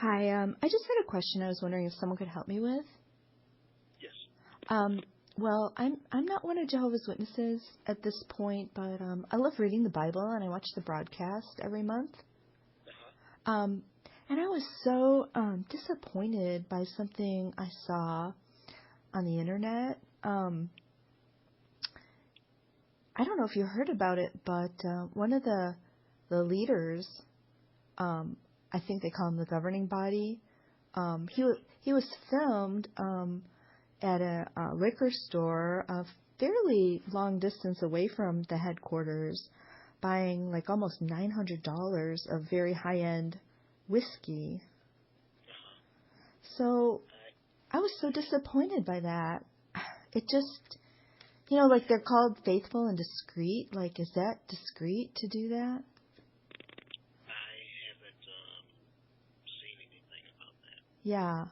Hi, I just had a question I was wondering if someone could help me with. Yes. Well, I'm not one of Jehovah's Witnesses at this point, but I love reading the Bible and I watch the broadcast every month. And I was so disappointed by something I saw on the internet. I don't know if you heard about it, but one of the leaders, I think they call him the governing body. He was filmed at a liquor store a fairly long distance away from the headquarters, buying like almost $900 of very high-end whiskey. So I was so disappointed by that. It just, like they're called faithful and discreet. Like, is that discreet to do that? Yeah.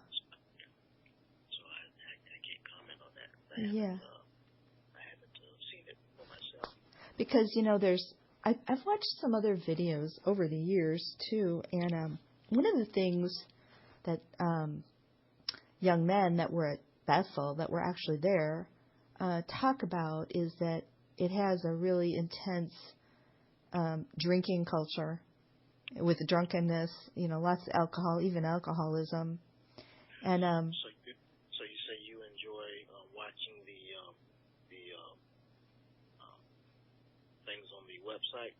So I can't comment on that. Yeah. I haven't seen it for myself. Because, I've watched some other videos over the years, too, and one of the things that young men that were at Bethel, that were actually there, talk about is that it has a really intense drinking culture with drunkenness, lots of alcohol, even alcoholism. And So you say you enjoy watching the things on the website?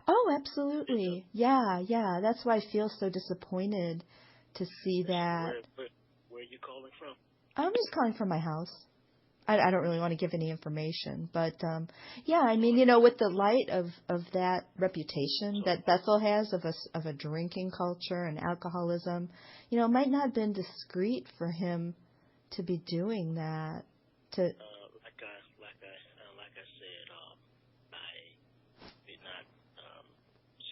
Oh, absolutely. Yeah. That's why I feel so disappointed to see that. Where are you calling from? I'm just calling from my house. I don't really want to give any information, but yeah, I mean, with the light of that reputation that Bethel has of a drinking culture and alcoholism, it might not have been discreet for him to be doing that. Like I said, I did not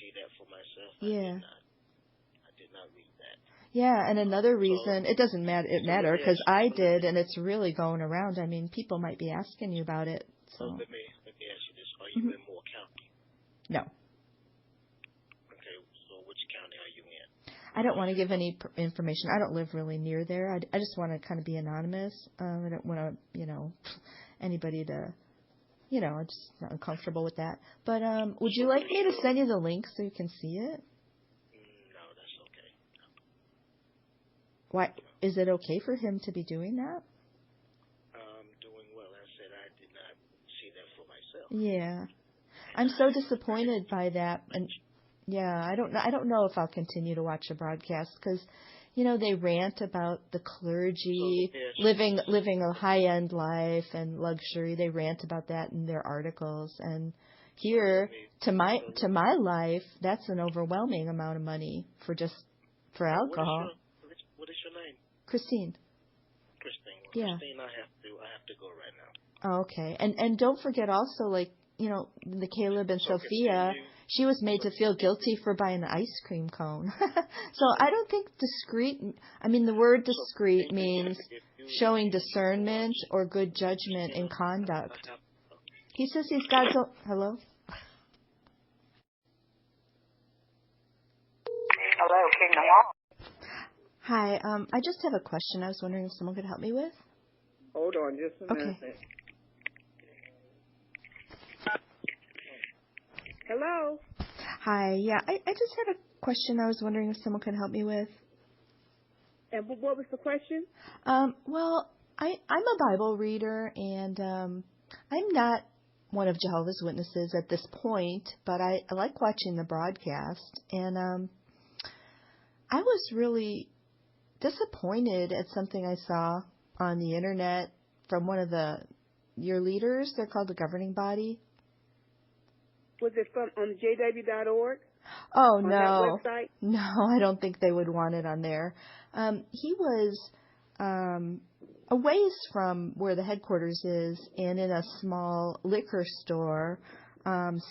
see that for myself. Yeah. I did not read that. Yeah, and another reason, it doesn't matter because I did, and it's really going around. I mean, people might be asking you about it. So let me ask you this: are you in Moore County? No. Okay, so which county are you in? I don't want to give any information. I don't live really near there. I just want to kind of be anonymous. I don't want to, anybody to, I'm just not uncomfortable with that. But would you like me to send you the link so you can see it? No, that's okay. Why? Is it okay for him to be doing that? Doing well. I said I did not see that for myself. Yeah. I'm so disappointed by that. And yeah, I don't know if I'll continue to watch the broadcast because, they rant about the clergy living a high-end life and luxury. They rant about that in their articles. And here, to my life, that's an overwhelming amount of money for alcohol. What is your name? Christine. Christine. Yeah. Christine, I have to go right now. Oh, okay. And don't forget also, like, the Caleb and Sophia, she was made to feel guilty for buying an ice cream cone. So I don't think discreet, the word discreet means showing discernment or good judgment in conduct. He says he's God's own, hello? Hello, Kingdom Hall. Hi, I just have a question I was wondering if someone could help me with. Hold on just a minute. Okay. Hello? Hi, yeah, I just had a question I was wondering if someone could help me with. And what was the question? Well, I'm a Bible reader, and I'm not one of Jehovah's Witnesses at this point, but I like watching the broadcast, and I was really disappointed at something I saw on the internet from one of your leaders. They're called the governing body. Was it from on jw.org? Oh, on no. That website? No, I don't think they would want it on there. He was a ways from where the headquarters is and in a small liquor store,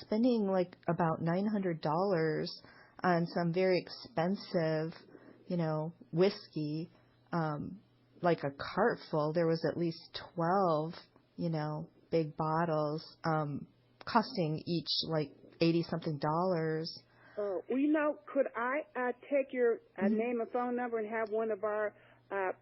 spending like about $900 on some very expensive, whiskey, like a cart full. There was at least 12, big bottles, costing each like $80-something. Well, could I take your name and phone number and have one of our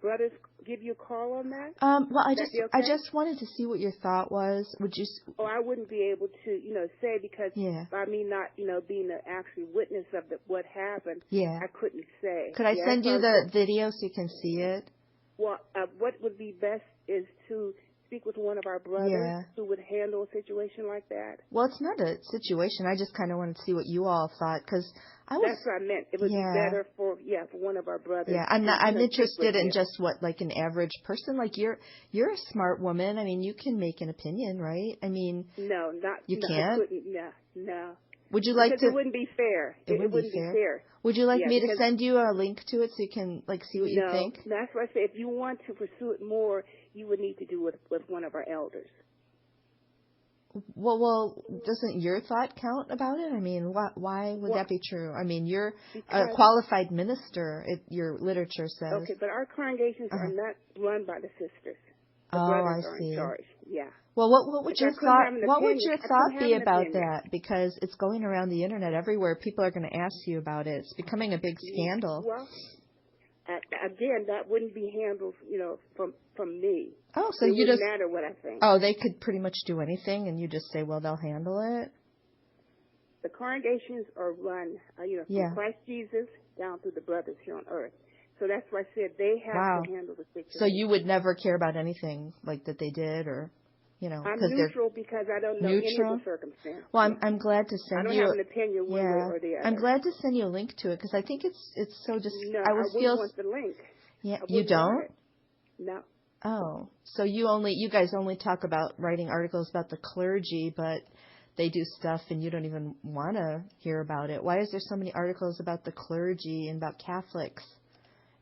brothers give you a call on that? Well, Would that be okay? I just wanted to see what your thought was. Would you? I wouldn't be able to, say because by me not, being an actual witness of what happened, I couldn't say. Could I send you the video so you can see it? Well, what would be best is to speak with one of our brothers who would handle a situation like that. Well, it's not a situation. I just kind of wanted to see what you all thought because I was. That's what I meant. It would be better for one of our brothers. Yeah, I'm interested in just what like an average person. Like you're a smart woman. I mean, you can make an opinion, right? I mean. No, you no, can't. I couldn't. No. Would you like because to? It wouldn't be fair. It wouldn't be fair. Would you like me to send you a link to it so you can see what you think? No, that's what I say. If you want to pursue it more, you would need to do it with one of our elders. Well, doesn't your thought count about it? I mean, why would that be true? I mean, you're a qualified minister, your literature says. Okay, but our congregations are not run by the sisters. The I brothers see. are in charge. Yeah. Well, what would your thought be about that? Because it's going around the internet everywhere. People are going to ask you about it. It's becoming a big scandal. Well, again, that wouldn't be handled, from me. Oh, so it you wouldn't just matter what I think. Oh, they could pretty much do anything, and you just say, well, they'll handle it. The congregations are run, from Christ Jesus down through the brothers here on earth. So that's why I said they have to handle the situation. So you would never care about anything like that they did, or, I'm neutral because I don't know any of the circumstances. Well, I'm glad to send you. I don't have an opinion one way or the other. I'm glad to send you a link to it because I think it's so just. No, I wouldn't want the link. Yeah, you don't. No. Oh, so you guys only talk about writing articles about the clergy, but they do stuff and you don't even want to hear about it. Why is there so many articles about the clergy and about Catholics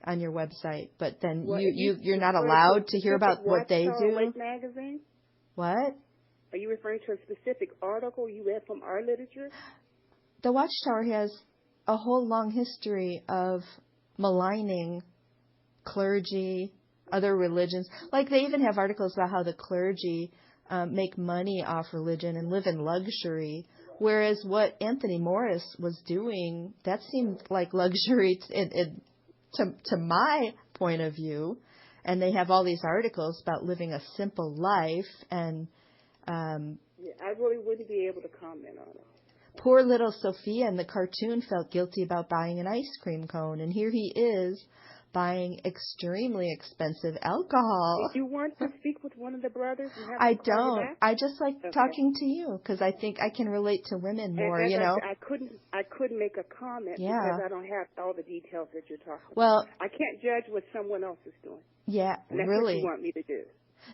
on your website, but then you're not allowed to hear about what they do? Magazine? What? Are you referring to a specific article you read from our literature? The Watchtower has a whole long history of maligning clergy, other religions. Like they even have articles about how the clergy make money off religion and live in luxury, whereas what Anthony Morris was doing, that seemed like luxury to my point of view. And they have all these articles about living a simple life, and I really wouldn't be able to comment on it. Poor little Sophia in the cartoon felt guilty about buying an ice cream cone, and here he is buying extremely expensive alcohol. Did you want to speak with one of the brothers? And have I don't. I just like talking to you because I think I can relate to women more. I couldn't make a comment because I don't have all the details that you're talking about. Well, I can't judge what someone else is doing. Yeah, and that's really. what you want me to do.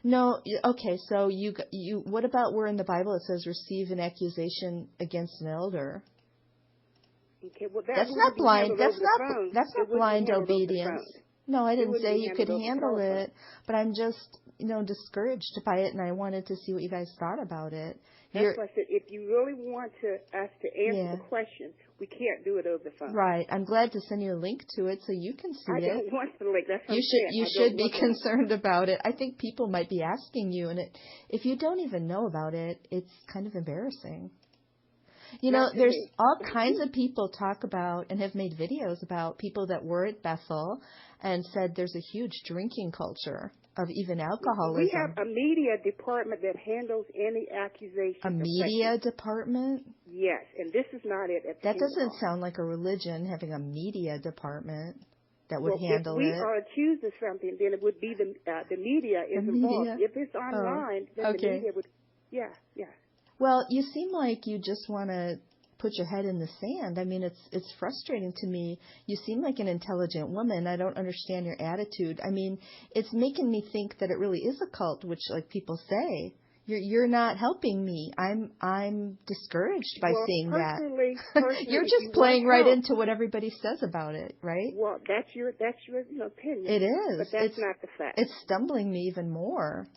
No, okay. So you. What about where in the Bible it says receive an accusation against an elder? Okay, well, that's not blind. That's not blind obedience. No, I didn't say you could handle it, but I'm just discouraged by it, and I wanted to see what you guys thought about it. That's why I said if you really want us to answer the question, we can't do it over the phone. Right. I'm glad to send you a link to it so you can see it. I don't want the link. That's what you should be concerned about it. I think people might be asking you, and if you don't even know about it, it's kind of embarrassing. There's all kinds of people talk about and have made videos about people that were at Bethel and said there's a huge drinking culture of even alcoholism. We have a media department that handles any accusations. A media department? Yes, and this is not it. That doesn't sound like a religion, having a media department that would handle it. If we are accused of something, then it would be the media is involved. If it's online, then the media would, yeah. Well, you seem like you just want to put your head in the sand. I mean, it's frustrating to me. You seem like an intelligent woman. I don't understand your attitude. I mean, it's making me think that it really is a cult, which like people say. You're not helping me. I'm discouraged by seeing that. Personally, you're just playing right into what everybody says about it, right? Well, that's your opinion. It is. But that's not the fact. It's stumbling me even more.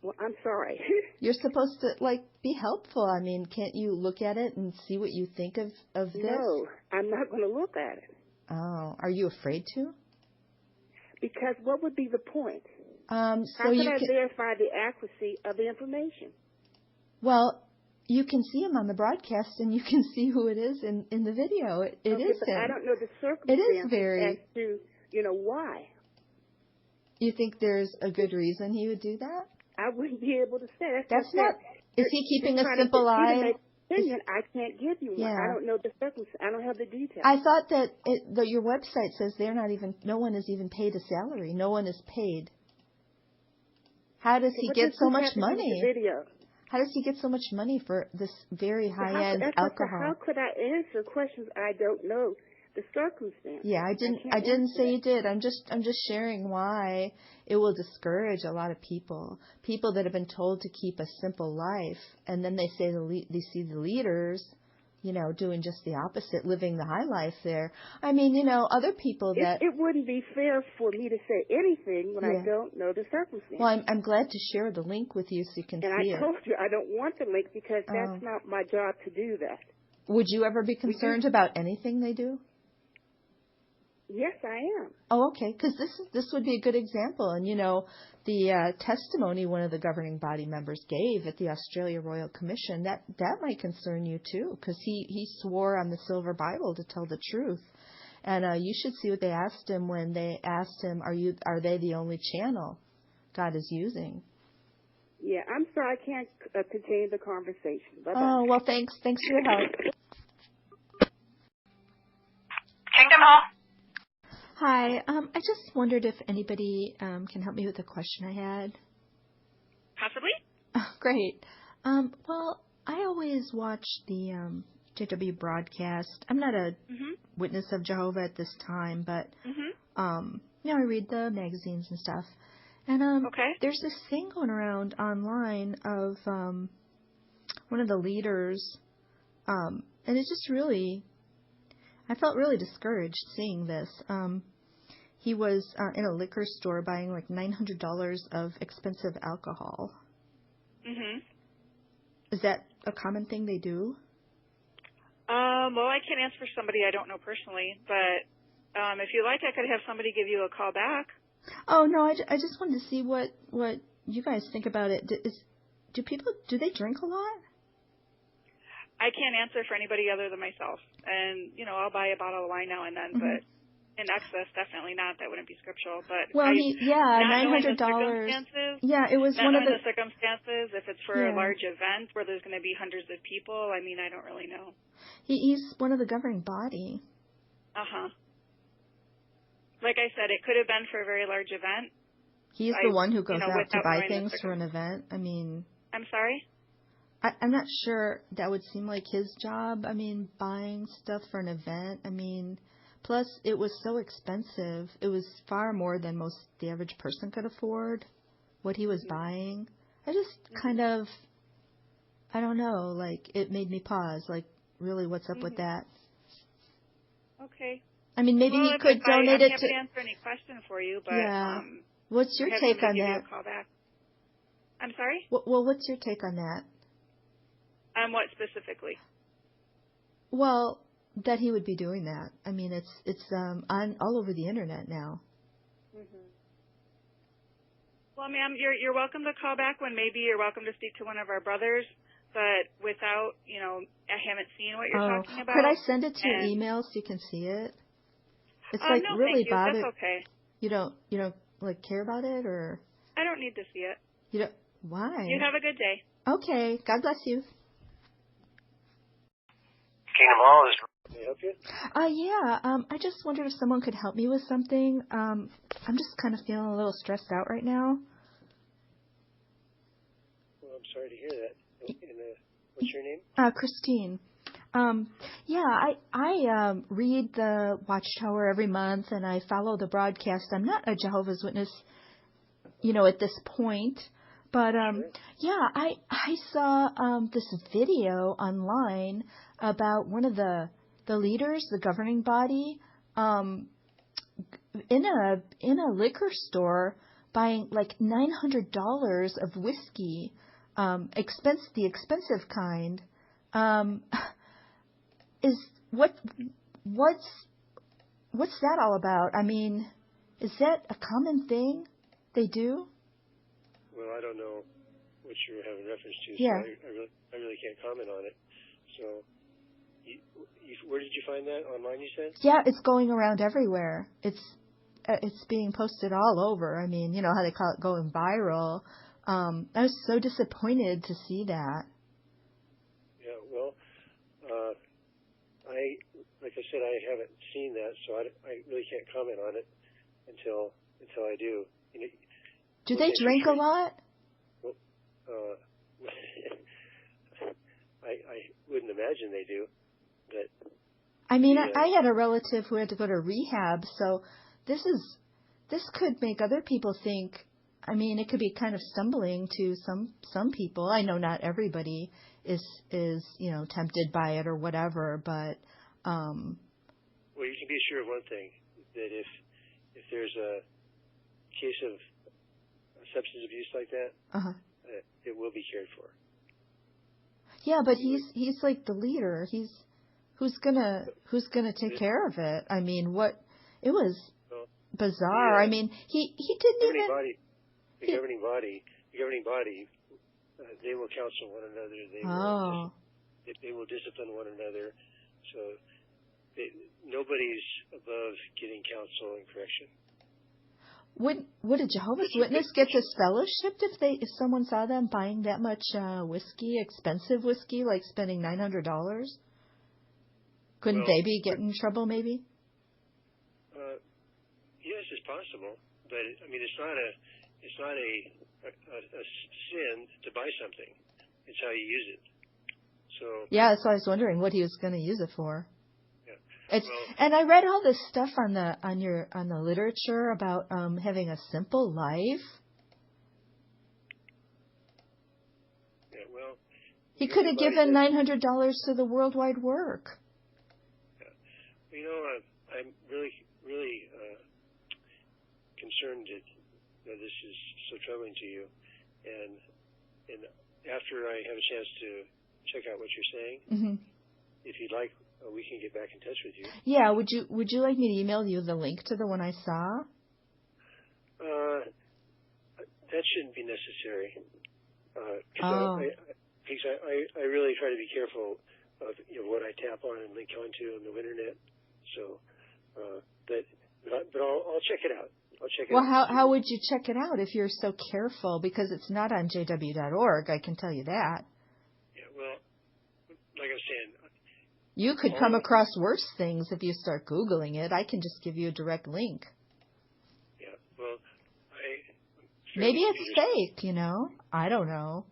Well, I'm sorry. You're supposed to, be helpful. I mean, can't you look at it and see what you think of this? No, I'm not going to look at it. Oh, are you afraid to? Because what would be the point? How can I verify the accuracy of the information? Well, you can see him on the broadcast, and you can see who it is in the video. It is but him. I don't know the circumstances It is very. as to, why. You think there's a good reason he would do that? I wouldn't be able to say. That's not. Is he keeping a simple eye? I can't give you one. Yeah. I don't know the circumstances. I don't have the details. I thought that your website says no one is even paid a salary. No one is paid. How does he get so much money? How does he get so much money for this very high-end alcohol? How could I answer questions I don't know the circumstances? Yeah, I didn't say you did. I'm just sharing why it will discourage a lot of people that have been told to keep a simple life, and then they say they see the leaders, doing just the opposite, living the high life there. I mean, other people that... It wouldn't be fair for me to say anything when I don't know the circumstances. Well, I'm glad to share the link with you so you can see it. And I told you I don't want the link because that's not my job to do that. Would you ever be concerned about anything they do? Yes, I am. Oh, okay, because this would be a good example. And, the testimony one of the governing body members gave at the Australia Royal Commission, that might concern you too, because he swore on the Silver Bible to tell the truth. And you should see what they asked him when they asked him, are they the only channel God is using? Yeah, I'm sorry I can't continue the conversation. Bye-bye. Oh, well, thanks. Thanks for your help. Kingdom Hall. Hi. I just wondered if anybody can help me with a question I had. Possibly. Oh, great. Well, I always watch the JW broadcast. I'm not a witness of Jehovah at this time, but I read the magazines and stuff. And there's this thing going around online of one of the leaders, and it just really, I felt really discouraged seeing this. He was in a liquor store buying like $900 of expensive alcohol. Is that a common thing they do? Well, I can't answer for somebody I don't know personally, but if you like, I could have somebody give you a call back. Oh, no, I just wanted to see what you guys think about it. Do they drink a lot? I can't answer for anybody other than myself. And, I'll buy a bottle of wine now and then, but in excess, definitely not. That wouldn't be scriptural. But well, $900. Yeah, it was one of the circumstances. If it's for a large event where there's going to be hundreds of people, I mean, I don't really know. He's one of the governing body. Like I said, it could have been for a very large event. He's the one who goes out to buy things for an event. I mean, I'm sorry? I'm not sure that would seem like his job. I mean, buying stuff for an event. I mean, plus it was so expensive. It was far more than the average person could afford what he was buying. I just kind of, I don't know, like it made me pause. Like, really, what's up with that? Okay. I mean, maybe he could donate it to... I'm happy to answer any question for you, but... What's your take on that? Call back. I'm sorry? Well, what's your take on that? On what specifically? Well, that he would be doing that. I mean, it's on all over the internet now. Well, ma'am, you're welcome to call back when maybe you're welcome to speak to one of our brothers, but without, I haven't seen what you're talking about. Could I send it to your email so you can see it? It's no, really thank you. That's okay. You don't like care about it, or? I don't need to see it. You don't? Why? You have a good day. Okay. God bless you. Kingdom Hall, can I help you? Yeah. I just wondered if someone could help me with something. I'm just kind of feeling a little stressed out right now. Well, I'm sorry to hear that. What's your name? Christine. I read the Watchtower every month, and I follow the broadcast. I'm not a Jehovah's Witness, at this point. But, I saw this video online about one of the leaders, the governing body, in a liquor store buying like $900 of whiskey, the expensive kind. What's that all about? I mean, is that a common thing they do? Well, I don't know what what you're having reference to. Yeah. So I really can't comment on it. So, where did you find that online? You said? Yeah, it's going around everywhere. It's being posted all over. I mean, you know how they call it going viral. I was so disappointed to see that. Yeah. Well, like I said, I haven't seen that, so I really can't comment on it until I do. You know, do they drink a lot? Well, I wouldn't imagine they do, but I mean, I had a relative who had to go to rehab, so this could make other people think. I mean, it could be kind of stumbling to some people. I know not everybody is tempted by it or whatever, but well, you can be sure of one thing, that if there's a case of substance abuse like that, it will be cared for. Yeah, but he's like the leader. Who's gonna take care of it? I mean, it was bizarre. I mean, he didn't even. The governing body, they will counsel one another. They will discipline one another. So nobody's above getting counsel and correction. Would a Jehovah's Witness get disfellowshipped if someone saw them buying that much whiskey, expensive whiskey, like spending $900? Couldn't they be getting in trouble, maybe? Yes, it's possible, but I mean, it's not a sin to buy something. It's how you use it. So yeah, that's why I was wondering what he was going to use it for. Yeah. And I read all this stuff on the literature about having a simple life. Yeah, well, he could have given $900 to the worldwide work. Yeah. Well, you know, I'm really concerned that this is so troubling to you, and after I have a chance to check out what you're saying, if you'd like, we can get back in touch with you. Yeah, would you like me to email you the link to the one I saw? That shouldn't be necessary. Because I really try to be careful of what I tap on and link onto on the internet. So, but I'll check it out. Well, how would you check it out if you're so careful? Because it's not on jw.org, I can tell you that. Yeah, well, like I was saying, you could come across worse things if you start Googling it. I can just give you a direct link. Yeah, well, maybe it's fake, I don't know.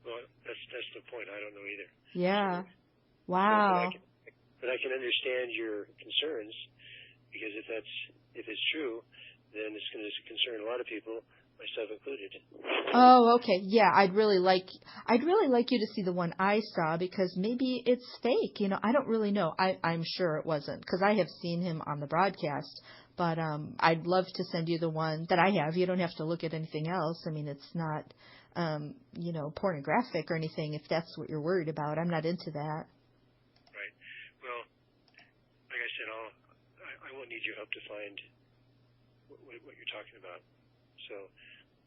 Well, that's the point. I don't know either. Yeah. So, wow. But I can understand your concerns, because if it's true, then it's going to concern a lot of people, myself included. Oh, okay. Yeah, I'd really like you to see the one I saw, because maybe it's fake. I don't really know. I'm sure it wasn't, because I have seen him on the broadcast. But I'd love to send you the one that I have. You don't have to look at anything else. I mean, it's not pornographic or anything, if that's what you're worried about. I'm not into that. Right. Well, like I said, I won't need your help to find what you're talking about. So,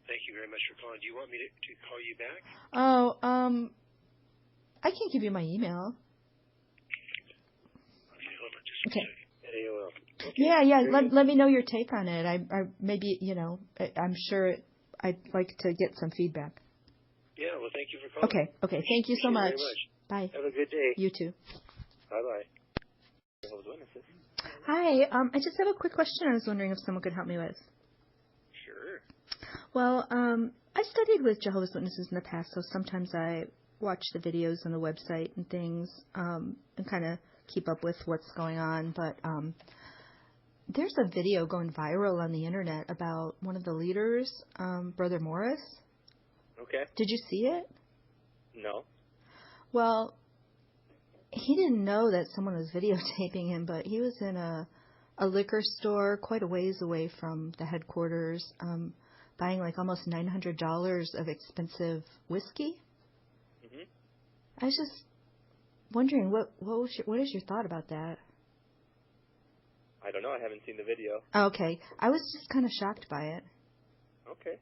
thank you very much for calling. Do you want me to call you back? Oh, I can give you my email. Okay, hold on just a second. AOL. Okay. Yeah. Let me know your take on it. I maybe I'm sure I'd like to get some feedback. Yeah. Well, thank you for calling. Okay. Thank you so much. Very much. Bye. Have a good day. You too. Bye. Hi. I just have a quick question. I was wondering if someone could help me with. Sure. Well, I studied with Jehovah's Witnesses in the past, so sometimes I watch the videos on the website and things, and kind of keep up with what's going on. But there's a video going viral on the internet about one of the leaders, Brother Morris. Okay. Did you see it? No. Well, he didn't know that someone was videotaping him, but he was in a liquor store quite a ways away from the headquarters, buying like almost $900 of expensive whiskey. Mm-hmm. I was just wondering, what is your thought about that? I don't know. I haven't seen the video. Okay. I was just kind of shocked by it. Okay.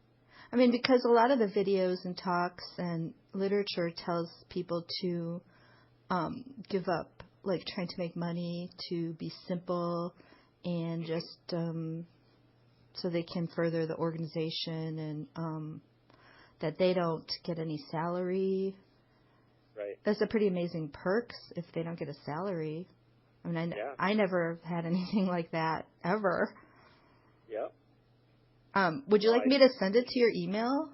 I mean, because a lot of the videos and talks and literature tells people to give up, like trying to make money, to be simple, and just so they can further the organization, and that they don't get any salary. Right. That's a pretty amazing perks if they don't get a salary. I mean, I never had anything like that ever. Yep. Would you like me to send it to your email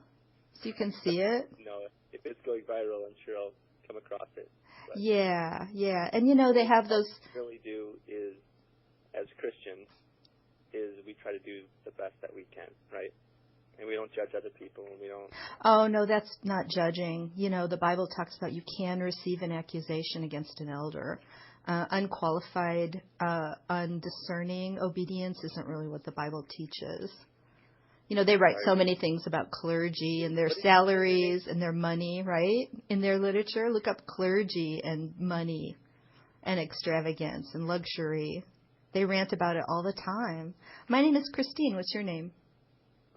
so you can see it? No, if it's going viral, I'm sure I'll come across it. But yeah. And they have those. What we really do is, as Christians, is we try to do the best that we can, right? And we don't judge other people, and we don't. Oh no, that's not judging. The Bible talks about you can receive an accusation against an elder. Unqualified, undiscerning obedience isn't really what the Bible teaches. They write so many things about clergy and their salaries and their money, right? In their literature, look up clergy and money and extravagance and luxury. They rant about it all the time. My name is Christine. What's your name?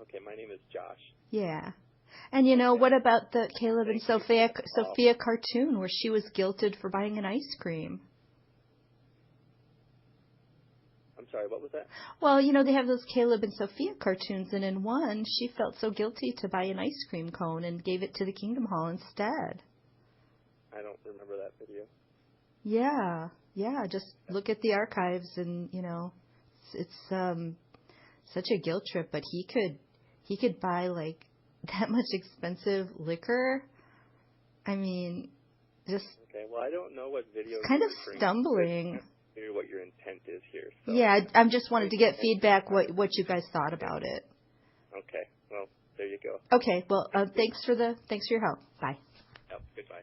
Okay, my name is Josh. Yeah. And what about the Caleb and Sophia cartoon where she was guilted for buying an ice cream? I'm sorry, what was that? Well, they have those Caleb and Sophia cartoons, and in one, she felt so guilty to buy an ice cream cone and gave it to the Kingdom Hall instead. I don't remember that video. Yeah, just look at the archives, and, it's such a guilt trip, but he could buy, like, that much expensive liquor. I mean, just... Okay, well, I don't know what video... It's kind of stumbling. What your intent is here. So. Yeah, I'm just wanted to get feedback what you guys thought about it. Okay, well, there you go. Okay, well, thanks for your help. Bye. Yep, goodbye.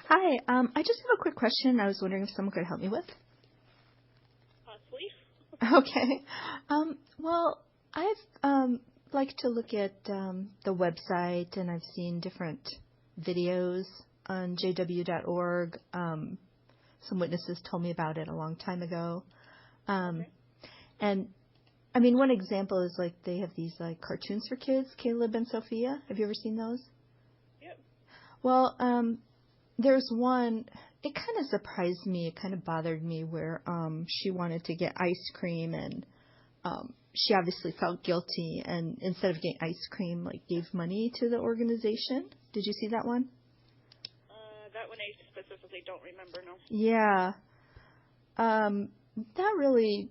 Hi, I just have a quick question I was wondering if someone could help me with. Possibly. Okay. Well, I've liked to look at the website, and I've seen different videos on jw.org. Some witnesses told me about it a long time ago. And, I mean, one example is, like, they have these, like, cartoons for kids, Caleb and Sophia. Have you ever seen those? Yep. Well, there's one, it kind of surprised me, it kind of bothered me, where she wanted to get ice cream, and she obviously felt guilty, and instead of getting ice cream, like, gave money to the organization. Did you see that one? That one I specifically don't remember, no. Yeah. That really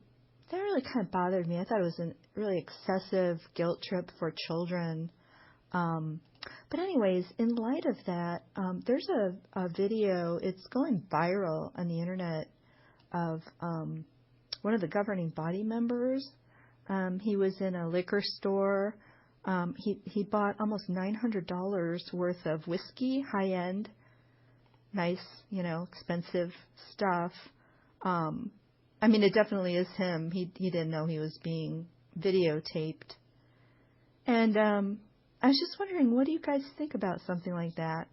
kind of bothered me. I thought it was a really excessive guilt trip for children. But anyways, in light of that, there's a video, it's going viral on the internet, of one of the governing body members. He was in a liquor store. He bought almost $900 worth of whiskey, high-end, nice, expensive stuff. I mean, it definitely is him. He didn't know he was being videotaped. And I was just wondering, what do you guys think about something like that?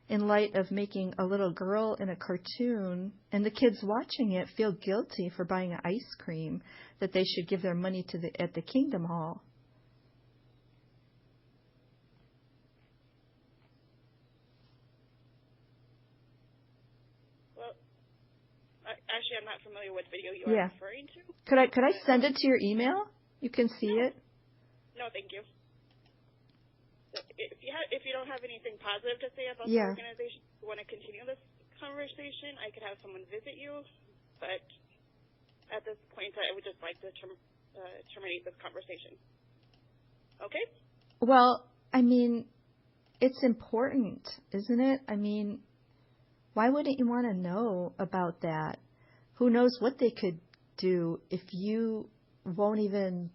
In light of making a little girl in a cartoon and the kids watching it feel guilty for buying an ice cream that they should give their money to at the Kingdom Hall. Well, actually, I'm not familiar with video you are referring to. Could I send it to your email? You can see it. No, thank you. If you don't have anything positive to say about the organization, you want to continue this conversation, I could have someone visit you. But at this point, I would just like to terminate this conversation. Okay? Well, I mean, it's important, isn't it? I mean, why wouldn't you want to know about that? Who knows what they could do if you won't even